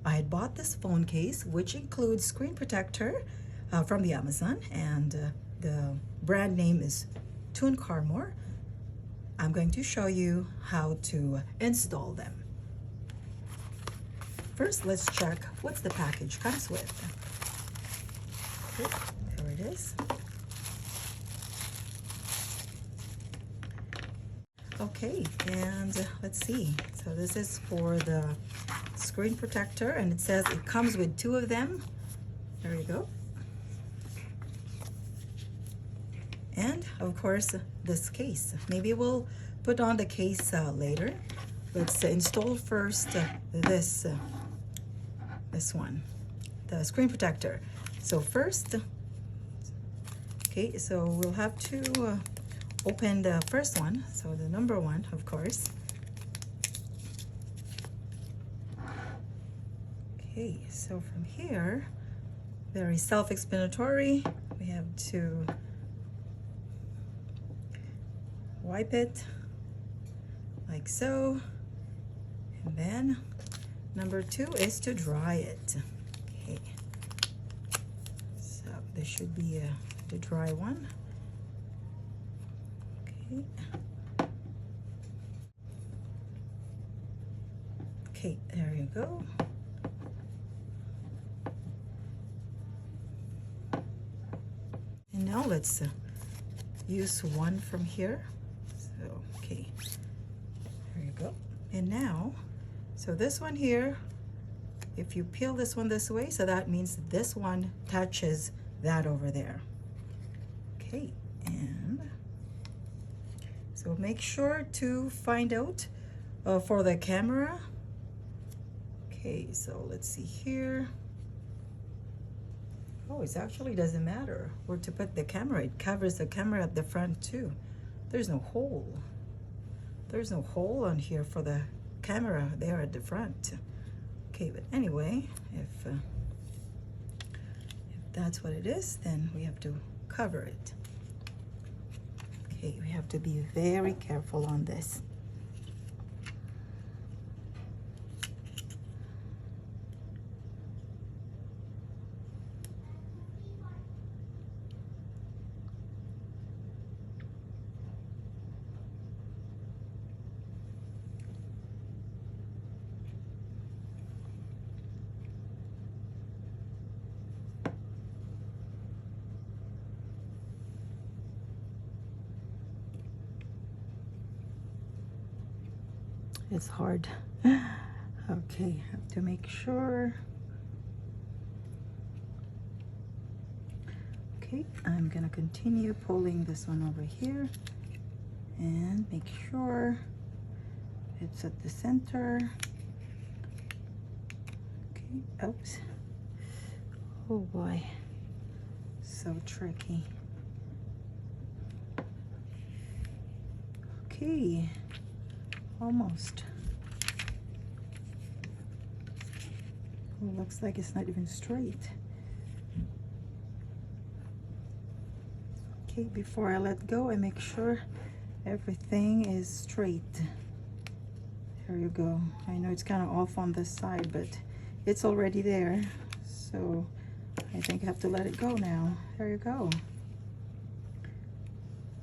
I had bought this phone case, which includes screen protector from the Amazon, and the brand name is Toon Carmore. I'm going to show you how to install them. First, let's check what's the package comes with. Okay, there it is. Okay, and let's see. So this is for the screen protector, and it says it comes with 2 of them. There you go. And of course, this case. Maybe we'll put on the case later. Let's install first this one, the screen protector. So first, okay, so we'll have to open the first one, so the number 1, of course. Okay, so from here, very self-explanatory. We have to wipe it like so, and then number 2 is to dry it. Okay, so this should be the dry one. Okay. Okay, there you go. And now let's use one from here. So, okay, there you go. And now, so this one here, if you peel this one this way, so that means this one touches that over there. Okay, and so make sure to find out for the camera. Okay, so let's see here. Oh, it actually doesn't matter where to put the camera. It covers the camera at the front too. There's no hole. There's no hole on here for the camera there at the front. Okay, but anyway, if that's what it is, then we have to cover it. Okay, we have to be very careful on this. It's hard. Okay, have to make sure. Okay, I'm gonna continue pulling this one over here and make sure it's at the center. Okay, oops. Oh boy, so tricky. Okay, almost. It looks like it's not even straight. Okay, before I let go, I make sure everything is straight. There you go. I know it's kind of off on this side, but it's already there. So I think I have to let it go now. There you go.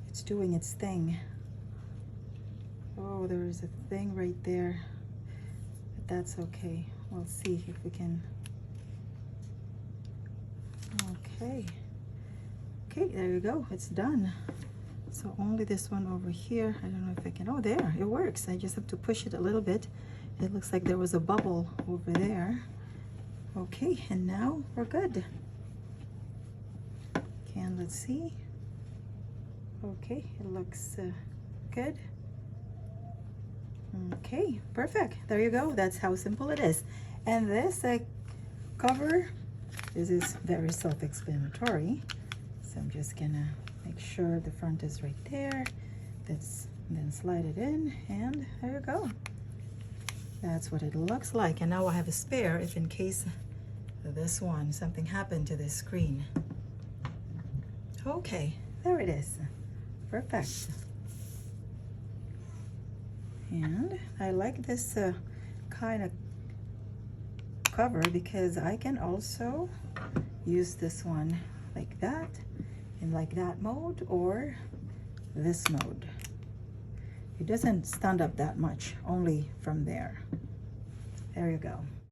It's doing its thing. Oh, there is a thing right there, but that's okay. We'll see if we can. Okay. Okay, there you go. It's done. So only this one over here. I don't know if I can. Oh, there. It works. I just have to push it a little bit. It looks like there was a bubble over there. Okay, and now we're good. Okay, and let's see. Okay, it looks good. Okay, perfect. There you go. That's how simple it is. And this cover, this is very self-explanatory. So I'm just gonna make sure the front is right there. That's, then slide it in, and there you go. That's what it looks like. And now I have a spare if in case this one, something happened to this screen. Okay, there it is. Perfect. And I like this kind of cover because I can also use this one like that, in like that mode or this mode. It doesn't stand up that much, only from there. There you go.